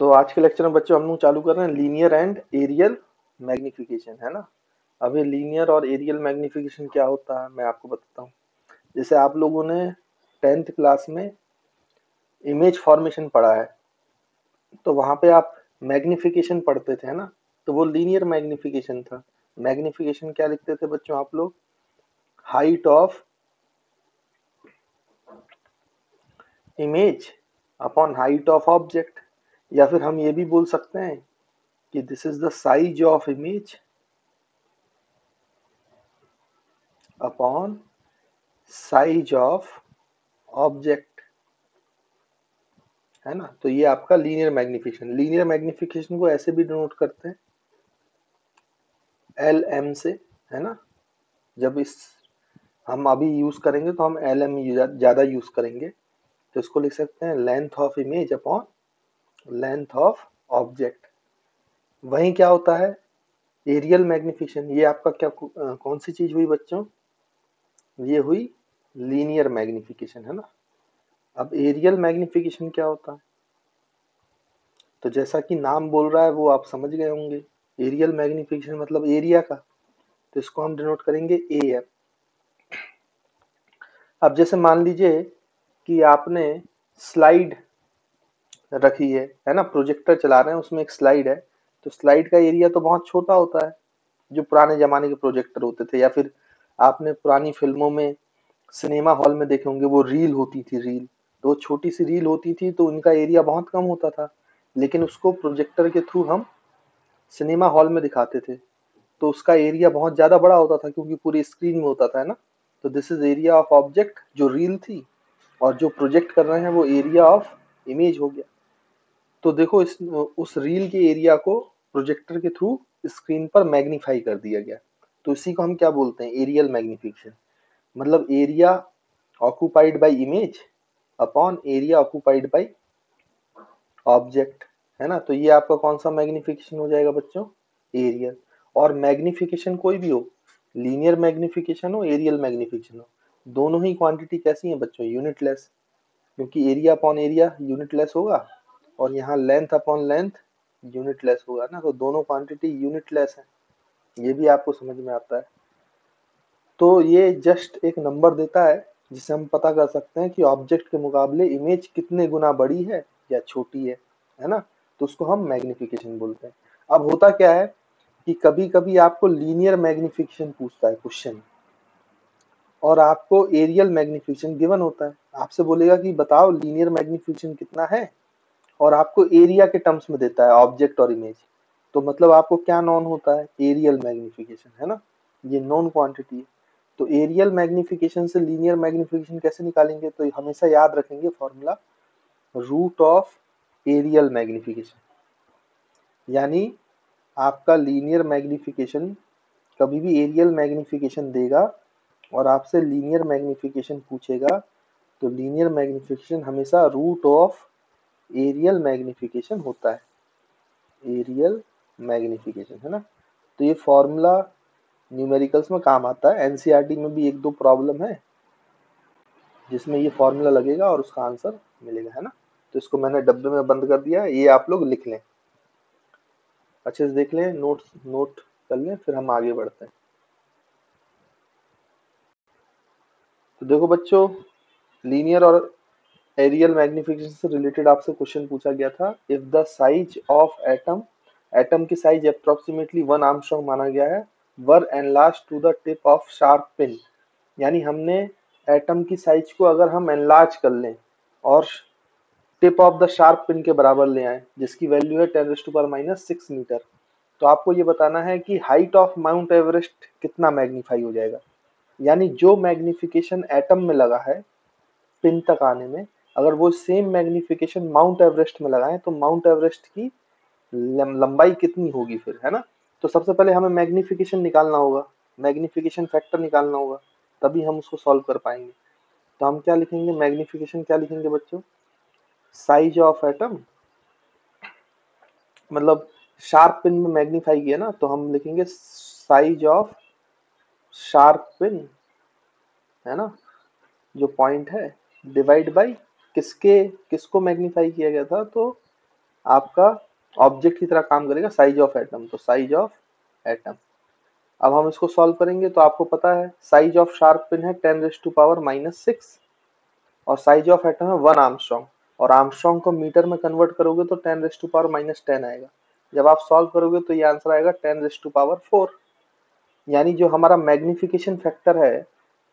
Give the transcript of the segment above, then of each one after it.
तो आज के लेक्चर में बच्चों हम लोग चालू कर रहे हैं लीनियर एंड एरियल मैग्निफिकेशन, है ना। अब ये लीनियर और एरियल मैग्निफिकेशन क्या होता है मैं आपको बताता हूँ। जैसे आप लोगों ने 10th क्लास में इमेज फॉर्मेशन पढ़ा है, तो वहां पे आप मैग्निफिकेशन पढ़ते थे, है ना। तो वो लीनियर मैग्निफिकेशन था। मैग्निफिकेशन क्या लिखते थे बच्चों आप लोग? Height of image upon height of object, या फिर हम ये भी बोल सकते हैं कि this is the size of image upon size of object, है ना। तो ये आपका लीनियर मैग्निफिकेशन को ऐसे भी डिनोट करते हैं एल एम से, है ना। जब इस हम अभी यूज करेंगे तो हम एल एम ज्यादा यूज करेंगे, तो इसको लिख सकते हैं length of image upon length of object. वहीं क्या होता है एरियल मैग्निफिकेशन, ये आपका क्या कौन सी चीज हुई बच्चों? ये हुई लीनियर मैग्निफिकेशन, है ना। अब एरियल मैग्निफिकेशन क्या होता है? तो जैसा कि नाम बोल रहा है वो आप समझ गए होंगे, एरियल मैग्निफिकेशन मतलब एरिया का, तो इसको हम डिनोट करेंगे ए एम। अब जैसे मान लीजिए कि आपने स्लाइड रखी है ना, प्रोजेक्टर चला रहे हैं, उसमें एक स्लाइड है, तो स्लाइड का एरिया तो बहुत छोटा होता है, जो पुराने जमाने के प्रोजेक्टर होते थे, या फिर आपने पुरानी फिल्मों में सिनेमा हॉल में देखे होंगे वो रील होती थी, रील, तो छोटी सी रील होती थी, तो उनका एरिया बहुत कम होता था, लेकिन उसको प्रोजेक्टर के थ्रू हम सिनेमा हॉल में दिखाते थे, तो उसका एरिया बहुत ज्यादा बड़ा होता था क्योंकि पूरी स्क्रीन में होता था, है ना। तो this is area of object जो रील थी, और जो प्रोजेक्ट कर रहे हैं वो एरिया ऑफ इमेज हो गया। तो देखो इस उस रील के एरिया को प्रोजेक्टर के थ्रू स्क्रीन पर मैग्नीफाई कर दिया गया, तो इसी को हम क्या बोलते हैं? Areal magnification. मतलब area occupied by image upon area occupied by object, है ना। तो ये आपका कौन सा मैग्निफिकेशन हो जाएगा बच्चों? एरियल। और मैग्निफिकेशन कोई भी हो, लीनियर मैग्निफिकेशन हो एरियल मैग्निफिकेशन हो, दोनों ही क्वांटिटी कैसी है बच्चों? यूनिटलेस, क्योंकि एरिया अपॉन एरिया यूनिटलेस होगा, और यहाँ लेंथ अपॉन लेंथ यूनिटलेस होगा ना, तो दोनों क्वांटिटी यूनिटलेस है, ये भी आपको समझ में आता है। तो ये जस्ट एक नंबर देता है जिससे हम पता कर सकते हैं कि ऑब्जेक्ट के मुकाबले इमेज कितने गुना बड़ी है या छोटी है ना। तो उसको हम मैग्निफिकेशन बोलते हैं। अब होता क्या है कि कभी कभी आपको लीनियर मैग्निफिकेशन पूछता है क्वेश्चन, और आपको एरियल मैग्निफिकेशन गिवन होता है, आपसे बोलेगा कि बताओ लीनियर मैग्निफिकेशन कितना है, और आपको एरिया के टर्म्स में देता है ऑब्जेक्ट और इमेज, तो मतलब आपको क्या नॉन होता है? एरियल मैग्निफिकेशन, है ना। ये नॉन क्वांटिटी है। तो एरियल मैग्निफिकेशन से लीनियर मैग्निफिकेशन कैसे निकालेंगे? तो हमेशा याद रखेंगे formula, root of areal magnification. यानी आपका लीनियर मैग्निफिकेशन कभी भी एरियल मैग्निफिकेशन देगा और आपसे लीनियर मैग्निफिकेशन पूछेगा, तो लीनियर मैग्निफिकेशन हमेशा रूट ऑफ एरियल मैग्निफिकेशन होता है, एरियल मैग्निफिकेशन, है ना। तो ये फॉर्मूला न्यूमेरिकल्स में काम आता है, एनसीईआरटी में भी एक दो प्रॉब्लम है जिसमें ये फॉर्मूला लगेगा और उसका आंसर मिलेगा, है ना। तो इसको मैंने डब्बे में बंद कर दिया है, ये आप लोग लिख लें, अच्छे से देख लें, नोट कर लें, फिर हम आगे बढ़ते हैं। तो देखो बच्चों, लीनियर और एरियल मैग्निफिकेशन से रिलेटेड आपसे क्वेश्चन पूछा गया था, if the size of atom, atom की साइज अप्रोक्सीमेटली 1 आर्मस्ट्रांग माना गया है, were enlarge to the tip of sharp pin, यानी हमने एटम की साइज को अगर हम एनलार्ज कर लें और tip of the sharp pin के बराबर ले आए, जिसकी वैल्यू है 10⁻⁻6 मीटर, तो आपको ये बताना है कि हाइट ऑफ माउंट एवरेस्ट कितना मैग्नीफाई हो जाएगा। यानी जो मैग्निफिकेशन एटम में लगा है पिन तक आने में, अगर वो सेम मैग्निफिकेशन माउंट एवरेस्ट में लगाएं तो माउंट एवरेस्ट की लंबाई कितनी होगी फिर, है ना। तो सबसे पहले हमें मैग्निफिकेशन निकालना होगा, मैग्निफिकेशन फैक्टर निकालना होगा, तभी हम उसको सॉल्व कर पाएंगे। तो हम क्या लिखेंगे? मैग्निफिकेशन क्या लिखेंगे बच्चों? साइज ऑफ एटम, मतलब शार्प पिन में मैग्नीफाई किया ना, तो हम लिखेंगे साइज ऑफ शार्प पिन, है ना, जो पॉइंट है, डिवाइड बाय किसको मैग्नीफाई किया गया था? तो आपका ऑब्जेक्ट की तरह काम करेगा, साइज ऑफ एटम, तो साइज ऑफ एटम। अब हम इसको सॉल्व करेंगे तो आपको पता है साइज ऑफ शार्प पिन है 10⁻⁻�6 और साइज ऑफ एटम है 1 आर्मस्ट्रॉन्ग, और आर्मस्ट्रॉन्ग को मीटर में कन्वर्ट करोगे तो 10⁻⁻10 आएगा। जब आप सॉल्व करोगे तो ये आंसर आएगा 10⁻⁴। यानी जो हमारा मैग्निफिकेशन फैक्टर है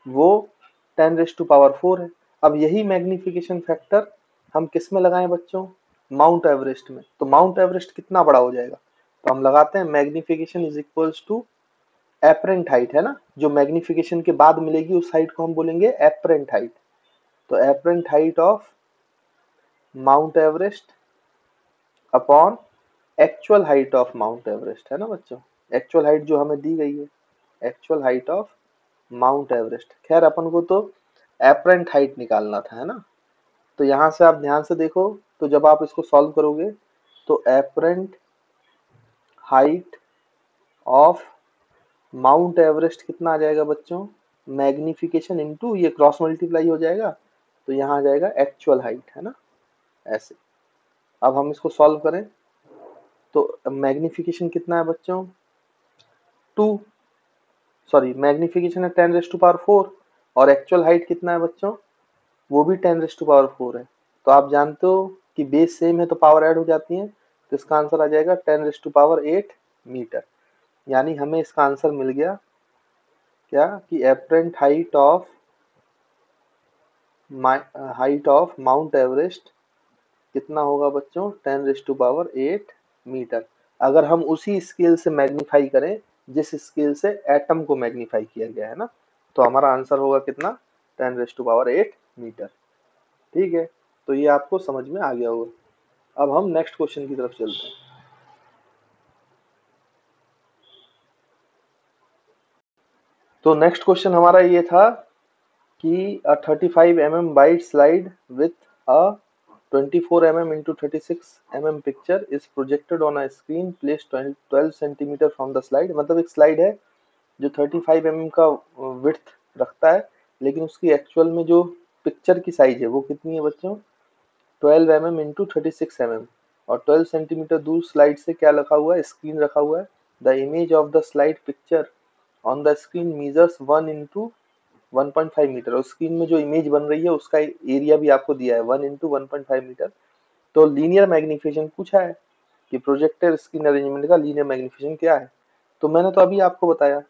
वो 10⁻⁴ है। अब यही मैग्निफिकेशन फैक्टर हम किस में लगाएं बच्चों, माउंट एवरेस्ट में। तो माउंट एवरेस्ट कितना बड़ा हो जाएगा, तो हम लगाते हैं magnification is equals to apparent height, है ना, जो मैग्निफिकेशन के बाद मिलेगी उस हाइट को हम बोलेंगे एपरेंट हाइट। तो apparent height of mount Everest upon actual height of mount Everest, है ना बच्चों। एक्चुअल हाइट जो हमें दी गई है, actual height of mount Everest. खैर अपन को तो एपरेंट हाइट निकालना था, है ना। तो यहाँ से आप ध्यान से देखो, तो जब आप इसको सॉल्व करोगे तो apparent height of mount Everest कितना आ जाएगा बच्चों, मैग्निफिकेशन इनटू ये क्रॉस मल्टीप्लाई हो जाएगा, तो यहाँ आ जाएगा एक्चुअल हाइट, है ना, ऐसे। अब हम इसको सॉल्व करें तो मैग्निफिकेशन कितना है बच्चों, 2, सॉरी मैग्निफिकेशन है 10⁻⁴ और एक्चुअल हाइट कितना है बच्चों, वो भी 10⁻⁴ है। तो आप जानते हो कि बेस सेम है तो पावर ऐड हो जाती है, तो इसका आंसर आ जाएगा 10⁸ मीटर। यानी हमें इसका आंसर मिल गया क्या, कि apparent height of mount Everest कितना होगा बच्चों, 10⁸ मीटर। अगर हम उसी स्केल से मैग्नीफाई करें जिस स्केल से एटम को मैग्नीफाई किया गया है ना, तो हमारा आंसर होगा कितना, 10⁸ मीटर। ठीक है, तो ये आपको समझ में आ गया होगा। अब हम नेक्स्ट क्वेश्चन की तरफ चलते हैं। तो नेक्स्ट क्वेश्चन हमारा ये था कि a 35 mm wide slide with a 24 mm into 36 mm picture is projected on a screen placed 12 cm from the slide। मतलब एक स्लाइड है जो 35 mm का विड्थ रखता है, लेकिन उसकी एक्चुअल में जो पिक्चर की साइज है वो कितनी है बच्चों, 12 mm into 36 mm, और 12 सेंटीमीटर दूर स्लाइड से क्या रखा हुआ है, स्क्रीन रखा हुआ है। The image of the slide picture on the screen measures 1 into 1.5 metre, और स्क्रीन में जो इमेज बन रही है उसका एरिया भी आपको दिया है 1 into 1.5 मीटर। तो लीनियर मैग्निफिकेशन पूछा है कि प्रोजेक्टर स्क्रीन अरेंजमेंट का लीनियर मैग्निफिकेशन क्या है। तो मैंने तो अभी आपको बताया,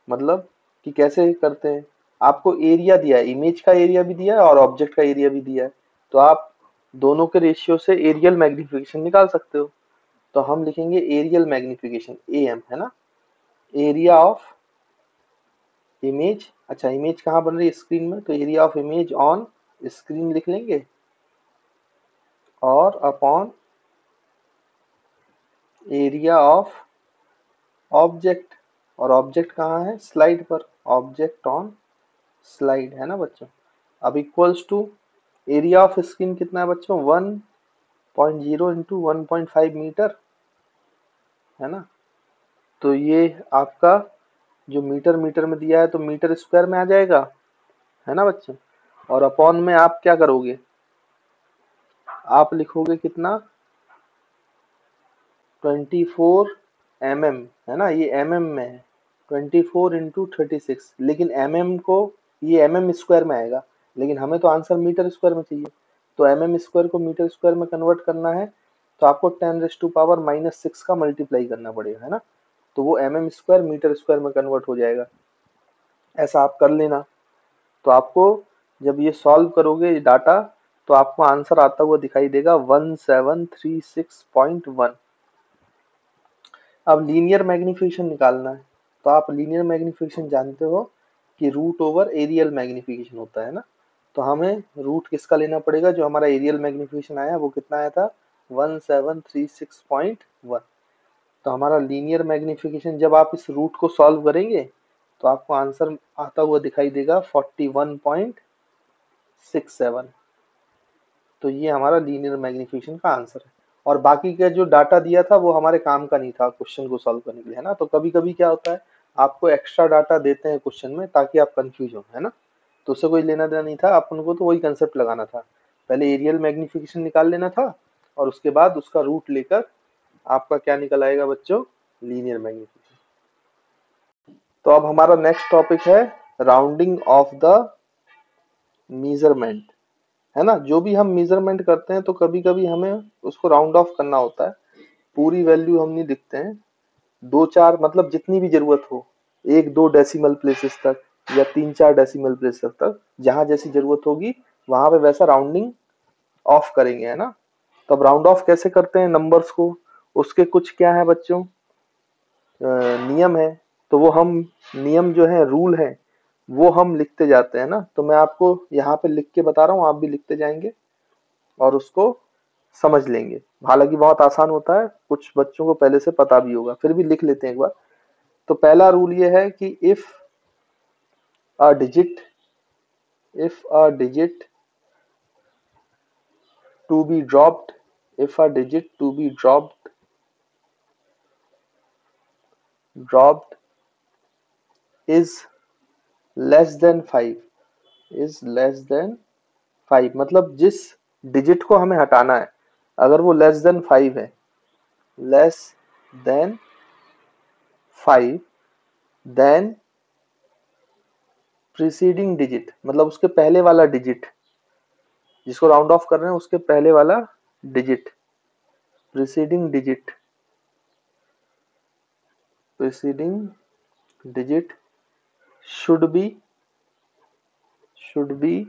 मतलब कि कैसे करते हैं। आपको एरिया दिया है, इमेज का एरिया भी दिया है और ऑब्जेक्ट का एरिया भी दिया है, तो आप दोनों के रेशियो से एरियल मैग्निफिकेशन निकाल सकते हो। तो हम लिखेंगे एरियल मैग्निफिकेशन AM, है ना, एरिया ऑफ इमेज। अच्छा, इमेज कहाँ बन रही है, स्क्रीन में, तो area of image on screen लिख लेंगे और अपॉन एरिया ऑफ ऑब्जेक्ट, और ऑब्जेक्ट कहाँ है, स्लाइड पर, ऑब्जेक्ट ऑन स्लाइड, है ना बच्चों। अब equals to area of screen कितना है बच्चों, 1.0 इंटू 1.5 मीटर, है ना। तो ये आपका जो मीटर मीटर में दिया है तो मीटर स्क्वायर में आ जाएगा, है ना बच्चों। और अपॉन में आप क्या करोगे, आप लिखोगे कितना, 24 mm, है ना, ये mm में है, 24 इंटू 36, लेकिन mm को ये mm स्क्वायर में आएगा, लेकिन हमें तो आंसर मीटर स्क्वायर में चाहिए। तो mm स्क्वायर को मीटर स्क्वायर में कन्वर्ट करना है तो आपको 10⁻⁻�6 का मल्टीप्लाई करना पड़ेगा, है ना। तो वो mm स्क्वायर मीटर स्क्वायर में कन्वर्ट हो जाएगा, ऐसा आप कर लेना। तो आपको जब ये सॉल्व करोगे डाटा तो आपको आंसर आता हुआ दिखाई देगा 1736.1। अब लीनियर मैग्निफिकेशन निकालना है, तो आप लीनियर मैग्निफिकेशन जानते हो कि रूट ओवर एरियल मैग्निफिकेशन होता है ना। तो हमें रूट किसका लेना पड़ेगा, जो हमारा एरियल मैग्निफिकेशन आया वो कितना आया था, 1736.1। तो हमारा लीनियर मैग्निफिकेशन जब आप इस रूट को सॉल्व करेंगे तो आपको आंसर आता हुआ दिखाई देगा 41.67। तो ये हमारा लीनियर मैग्निफिकेशन का आंसर है। और बाकी का जो डाटा दिया था वो हमारे काम का नहीं था क्वेश्चन को सॉल्व करने के लिए, है ना। तो कभी कभी क्या होता है, आपको एक्स्ट्रा डाटा देते हैं क्वेश्चन में ताकि आप कंफ्यूज हो, है ना। तो उससे कोई लेना देना नहीं था, अपन को तो वही कंसेप्ट लगाना था, पहले एरियल मैग्निफिकेशन निकाल लेना था और उसके बाद उसका रूट लेकर आपका क्या निकल आएगा बच्चों, लीनियर मैग्निफिकेशन। तो अब हमारा नेक्स्ट टॉपिक है राउंडिंग ऑफ द मेजरमेंट, है ना। जो भी हम मेजरमेंट करते हैं तो कभी कभी हमें उसको राउंड ऑफ करना होता है, पूरी वैल्यू हम नहीं लिखते हैं, दो चार मतलब जितनी भी जरूरत हो, एक दो डेसिमल प्लेसेस तक या तीन चार डेसिमल प्लेसेस तक, जहां जैसी जरूरत होगी वहां पे वैसा राउंडिंग ऑफ करेंगे, है ना। तब राउंड ऑफ कैसे करते हैं नंबर्स को, उसके कुछ क्या है बच्चों, नियम है। तो वो हम नियम जो है, रूल है, वो हम लिखते जाते हैं ना। तो मैं आपको यहाँ पे लिख के बता रहा हूँ, आप भी लिखते जाएंगे और उसको समझ लेंगे। हालांकि बहुत आसान होता है, कुछ बच्चों को पहले से पता भी होगा, फिर भी लिख लेते हैं एक बार। तो पहला रूल ये है कि if a digit to be dropped if a digit to be dropped is less than 5 मतलब जिस डिजिट को हमें हटाना है अगर वो लेस देन 5 है, less than 5, then preceding digit मतलब उसके पहले वाला डिजिट, जिसको राउंड ऑफ कर रहे हैं उसके पहले वाला digit, preceding digit should be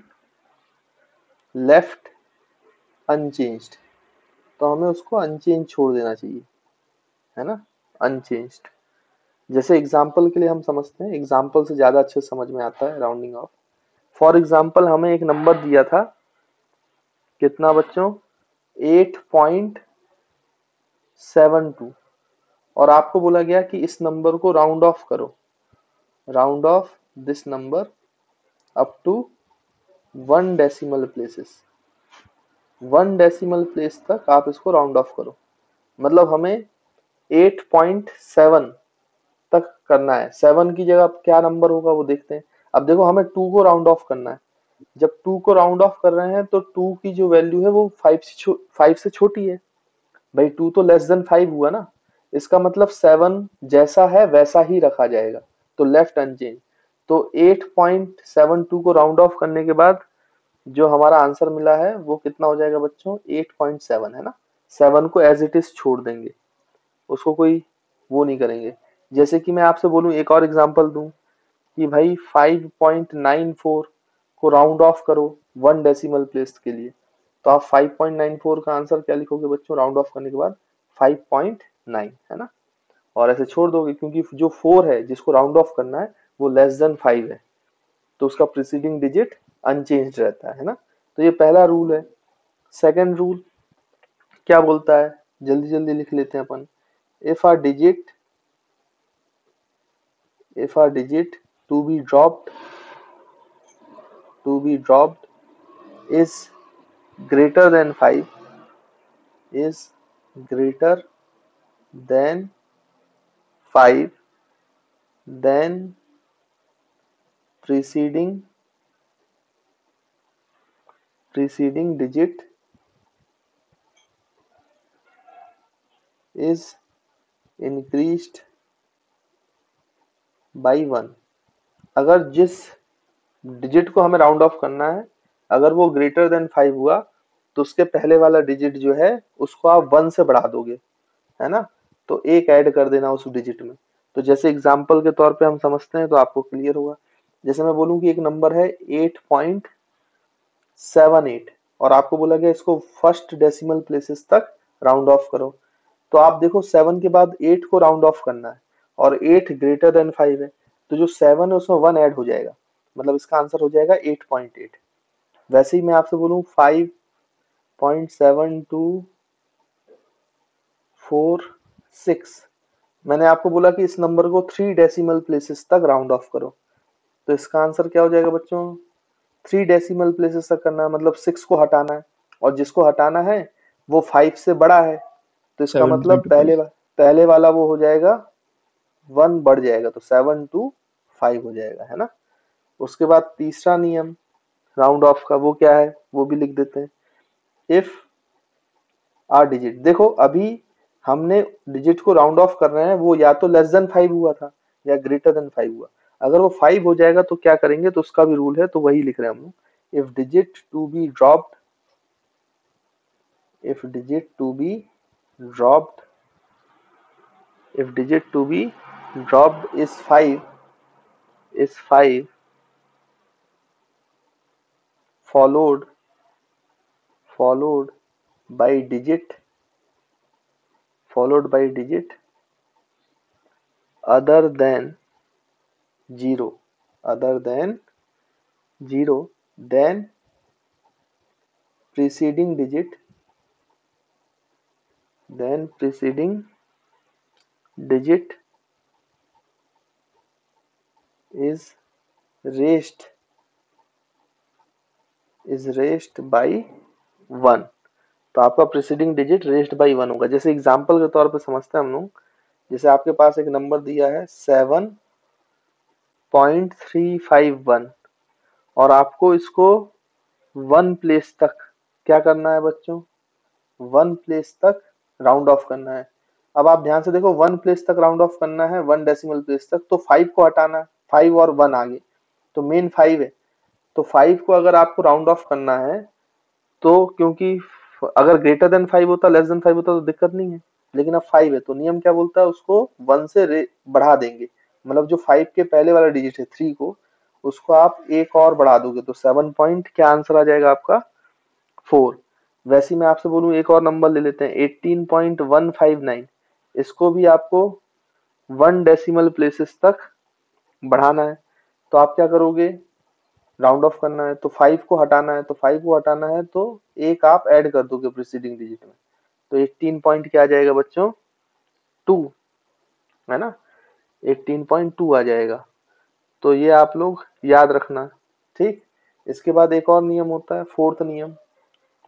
left unchanged. तो हमें उसको अनचेंज छोड़ देना चाहिए, है ना, अनचेंज्ड। जैसे एग्जाम्पल के लिए हम समझते हैं, एग्जाम्पल से ज्यादा अच्छे समझ में आता है राउंडिंग ऑफ। फॉर एग्जाम्पल हमें एक नंबर दिया था, कितना बच्चों, 8.72, और आपको बोला गया कि इस नंबर को राउंड ऑफ करो, round off this number up to 1 decimal places, 1 decimal place तक आप इसको राउंड ऑफ करो। मतलब हमें 8.7 तक करना है। 7 की जगह क्या नंबर होगा वो देखते हैं। अब देखो हमें 2 को राउंड ऑफ करना है, जब 2 को राउंड ऑफ कर रहे हैं तो 2 की जो वैल्यू है वो 5 से छोटी है। भाई 2 तो लेस देन 5 हुआ ना, इसका मतलब 7 जैसा है वैसा ही रखा जाएगा, तो लेफ्ट अनचेंज। तो 8.72 को राउंड ऑफ करने के बाद जो हमारा आंसर मिला है वो कितना हो जाएगा बच्चों, 8.7, है ना। 7 को एज इट इज छोड़ देंगे, उसको कोई वो नहीं करेंगे। जैसे कि मैं आपसे बोलूं, एक और एग्जांपल दूं कि भाई 5.94 को राउंड ऑफ करो 1 डेसिमल प्लेस के लिए, तो आप 5.94 का आंसर क्या लिखोगे बच्चों, राउंड ऑफ करने के बाद 5.9, है ना। और ऐसे छोड़ दोगे क्योंकि जो 4 है जिसको राउंड ऑफ करना है वो लेस देन 5 है, तो उसका प्रीसीडिंग डिजिट अनचेंज्ड रहता है ना। तो ये पहला रूल है। सेकंड रूल क्या बोलता है, जल्दी जल्दी लिख लेते हैं अपन। If a digit to be dropped is greater than 5, is greater than 5, then preceding digit is increased by 1। अगर जिस डिजिट को हमें राउंड ऑफ करना है अगर वो ग्रेटर देन 5 हुआ तो उसके पहले वाला डिजिट जो है उसको आप 1 से बढ़ा दोगे, है ना। तो एक ऐड कर देना उस डिजिट में। तो जैसे एग्जांपल के तौर पे हम समझते हैं तो आपको क्लियर होगा। जैसे मैं बोलूं कि एक नंबर है 8.78 और आपको बोला गया इसको फर्स्ट डेसिमल प्लेसेस तक राउंड ऑफ करो, तो आप देखो 7 के बाद 8 को राउंड ऑफ करना है और 8 ग्रेटर देन 5 है, तो जो 7 है उसमें 1 ऐड हो जाएगा, मतलब इसका आंसर हो जाएगा 8.8। वैसे ही मैं आपसे बोलूं 5.7246, मैंने आपको बोला कि इस नंबर को 3 डेसिमल प्लेसेस तक राउंड ऑफ करो, तो इसका आंसर क्या हो जाएगा बच्चों, 3 डेसिमल प्लेसेस तक करना है, मतलब 6 को हटाना है और जिसको हटाना है वो 5 से बड़ा है, तो इसका मतलब 7 पहले वाला वो हो जाएगा 1 बढ़ जाएगा, तो 7 to 5 हो जाएगा, है ना। उसके बाद तीसरा नियम राउंड ऑफ का वो क्या है वो भी लिख देते हैं। इफ आठ डिजिट। देखो अभी हमने डिजिट को राउंड ऑफ कर रहे हैं, वो या तो लेस देन 5 हुआ था या ग्रेटर देन 5 हुआ। अगर वो 5 हो जाएगा तो क्या करेंगे, तो उसका भी रूल है, तो वही लिख रहे हैं हम लोग। If digit to be dropped, if digit to be dropped, if digit to be dropped is 5 followed by digit other than 0, then preceding digit is raised by 1। तो आपका प्रीसीडिंग डिजिट रेस्ड बाई 1 होगा। जैसे example के तौर पे समझते हैं हम लोग, जैसे आपके पास एक नंबर दिया है 7.351 और आपको इसको 1 प्लेस तक क्या करना है बच्चों, 1 प्लेस तक राउंड ऑफ करना है। अब आप ध्यान से देखो, 1 प्लेस तक राउंड ऑफ करना है, 1 डेसिमल प्लेस तक, तो 5 को हटाना है, 5 और 1 आगे, तो मेन 5 है। तो 5 को अगर आपको राउंड ऑफ करना है, तो क्योंकि अगर ग्रेटर देन 5 होता, लेस देन 5 होता तो दिक्कत नहीं है, लेकिन अब 5 है तो नियम क्या बोलता है, उसको 1 से बढ़ा देंगे। मतलब जो 5 के पहले वाला डिजिट है 3 को, उसको आप एक और बढ़ा दोगे तो 7 पॉइंट क्या आंसर आ जाएगा आपका 4। वैसे ही मैं आपसे बोलूं एक और नंबर ले लेते हैं 18.159, इसको भी आपको 1 डेसिमल प्लेसेस तक बढ़ाना है। तो आप क्या करोगे, राउंड ऑफ करना है तो 5 को हटाना है, तो 5 को हटाना है तो एक आप ऐड कर दोगे प्रीसीडिंग डिजिट में, तो 18 पॉइंट क्या आ जाएगा बच्चों 2, है ना, 18.2 आ जाएगा। तो ये आप लोग याद रखना, ठीक। इसके बाद एक और नियम होता है, फोर्थ नियम,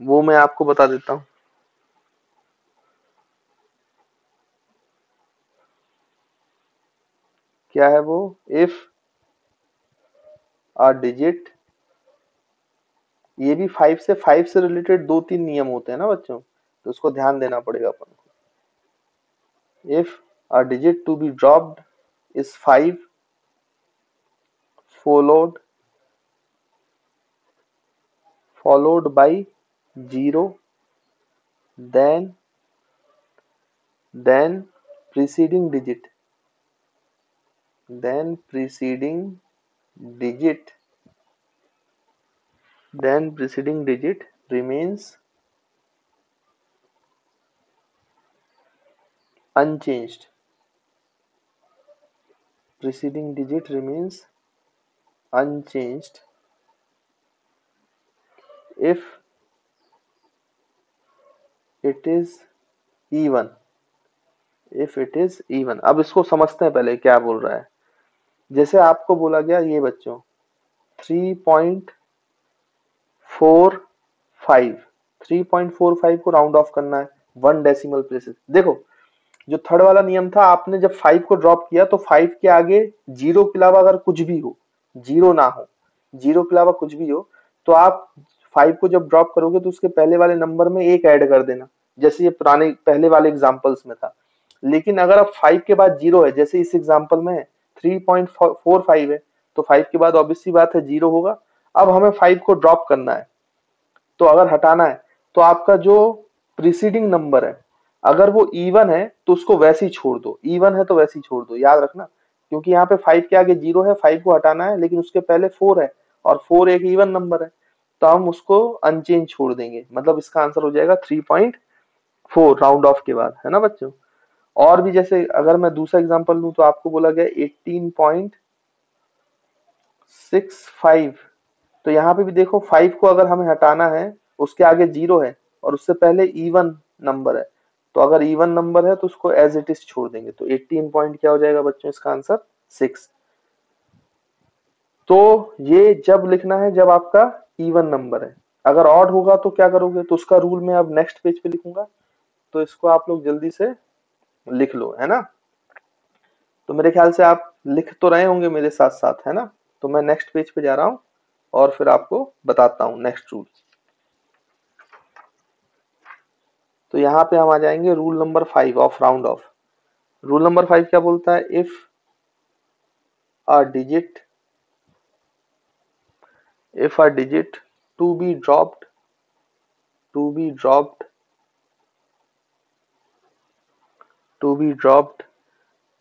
वो मैं आपको बता देता हूँ। क्या है वो, इफ अ डिजिट, ये भी 5 से रिलेटेड 2-3 नियम होते हैं ना बच्चों, तो उसको ध्यान देना पड़ेगा अपन को। If a digit to be dropped is 5 followed by 0, then preceding digit remains unchanged. Preceding digit remains unchanged if it is even, अब इसको समझते हैं पहले क्या बोल रहा है। जैसे आपको बोला गया ये बच्चों 3.45 को राउंड ऑफ करना है 1 डेसिमल प्लेसेस। देखो जो थर्ड वाला नियम था, आपने जब 5 को ड्रॉप किया तो 5 के आगे 0 के अलावा अगर कुछ भी हो, 0 ना हो, 0 के अलावा कुछ भी हो, तो आप 5 को जब ड्रॉप करोगे तो उसके पहले वाले नंबर में एक ऐड कर देना, जैसे ये पुराने पहले वाले एग्जांपल्स में था। लेकिन अगर अब 5 के बाद 0 है, जैसे इस एग्जांपल में 3.45 है, तो 5 के बाद ऑब्वियस सी बात है 0 होगा। अब हमें 5 को ड्रॉप करना है, तो अगर हटाना है तो आपका जो प्रीसीडिंग नंबर है, अगर वो इवन है तो उसको वैसे ही छोड़ दो, इवन है तो वैसे ही छोड़ दो, याद रखना। क्योंकि यहाँ पे 5 के आगे 0 है, 5 को हटाना है, लेकिन उसके पहले 4 है और 4 एक इवन नंबर है, तो हम उसको अनचेंज छोड़ देंगे। मतलब इसका आंसर हो जाएगा 3.4 राउंड ऑफ के बाद, है ना बच्चों। और भी जैसे अगर मैं दूसरा एग्जांपल लूं तो आपको बोला गया 18.65, तो यहाँ पे भी देखो 5 को अगर हमें हटाना है, उसके आगे 0 है और उससे पहले इवन नंबर है, तो अगर इवन नंबर है तो उसको एज इट इज छोड़ देंगे, तो 18 पॉइंट क्या हो जाएगा बच्चों, इसका आंसर 6। तो ये जब लिखना है जब आपका इवन नंबर है। अगर ऑड होगा तो क्या करोगे, तो उसका रूल मैं अब नेक्स्ट पेज पे लिखूंगा, तो इसको आप लोग जल्दी से लिख लो, है ना। तो मेरे ख्याल से आप लिख तो रहे होंगे मेरे साथ साथ, है ना। तो मैं नेक्स्ट पेज पे जा रहा हूँ और फिर आपको बताता हूँ नेक्स्ट रूल। तो यहाँ पे हम आ जाएंगे rule number 5 of round of. Rule number 5 क्या बोलता है? If a digit to be dropped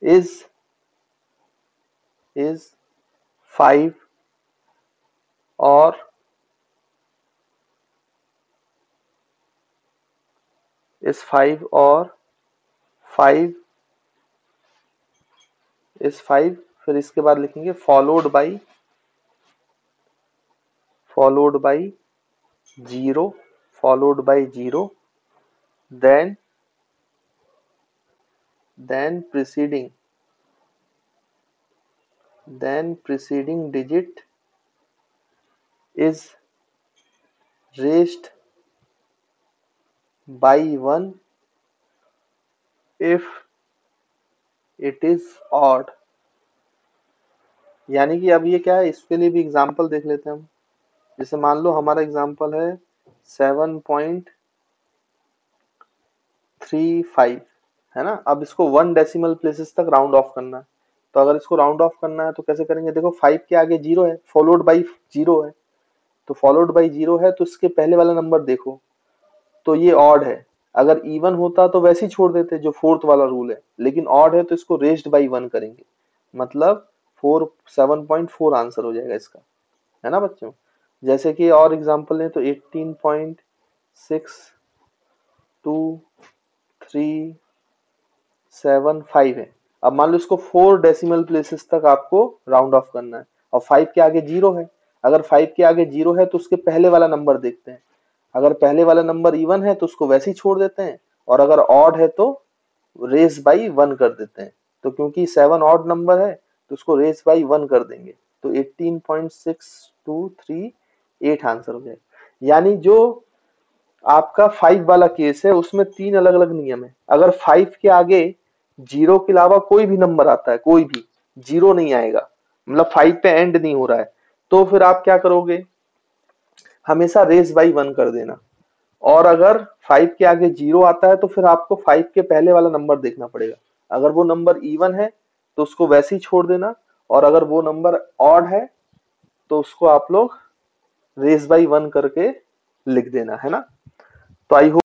is 5 or is 5 फिर इसके बाद लिखेंगे followed by 0 then preceding digit is raised by 1 if it is odd। यानी कि अब ये क्या है, इसके लिए भी एग्जांपल देख लेते हैं हम। जैसे मान लो हमारा एग्जांपल है 7.35 है ना। अब इसको 1 डेसिमल प्लेसेस तक राउंड ऑफ करना है। तो अगर इसको राउंड ऑफ करना है तो कैसे करेंगे? देखो 5 के आगे 0 है, फॉलोड बाई 0 है, तो फॉलोड बाई 0 है तो इसके पहले वाला नंबर देखो तो ये ऑड है। अगर इवन होता तो वैसे ही छोड़ देते जो फोर्थ वाला रूल है, लेकिन ऑड है तो इसको रेज्ड बाई 1 करेंगे, मतलब 7.4 आंसर हो जाएगा इसका, है ना बच्चों। जैसे कि और एग्जांपल लें तो 18.62375 है। अब मान लो इसको 4 डेसिमल प्लेसेस तक आपको राउंड ऑफ करना है और 5 के आगे 0 है। अगर 5 के आगे 0 है तो उसके पहले वाला नंबर देखते हैं। अगर पहले वाला नंबर इवन है तो उसको वैसे ही छोड़ देते हैं, और अगर ऑड है तो रेस बाई 1 कर देते हैं। तो क्योंकि 7 ऑड नंबर है तो उसको रेस बाई 1 कर देंगे, तो 18.6238 आंसर हो जाएगा। यानी जो आपका 5 वाला केस है उसमें 3 अलग अलग नियम है। अगर 5 के आगे 0 के अलावा कोई भी नंबर आता है, कोई भी 0 नहीं आएगा, मतलब 5 पे एंड नहीं हो रहा है, तो फिर आप क्या करोगे? हमेशा रेस बाई 1 कर देना। और अगर 5 के आगे 0 आता है तो फिर आपको 5 के पहले वाला नंबर देखना पड़ेगा। अगर वो नंबर इवन है तो उसको वैसे ही छोड़ देना, और अगर वो नंबर ऑड है तो उसको आप लोग रेस बाई 1 करके लिख देना, है ना। तो आई होप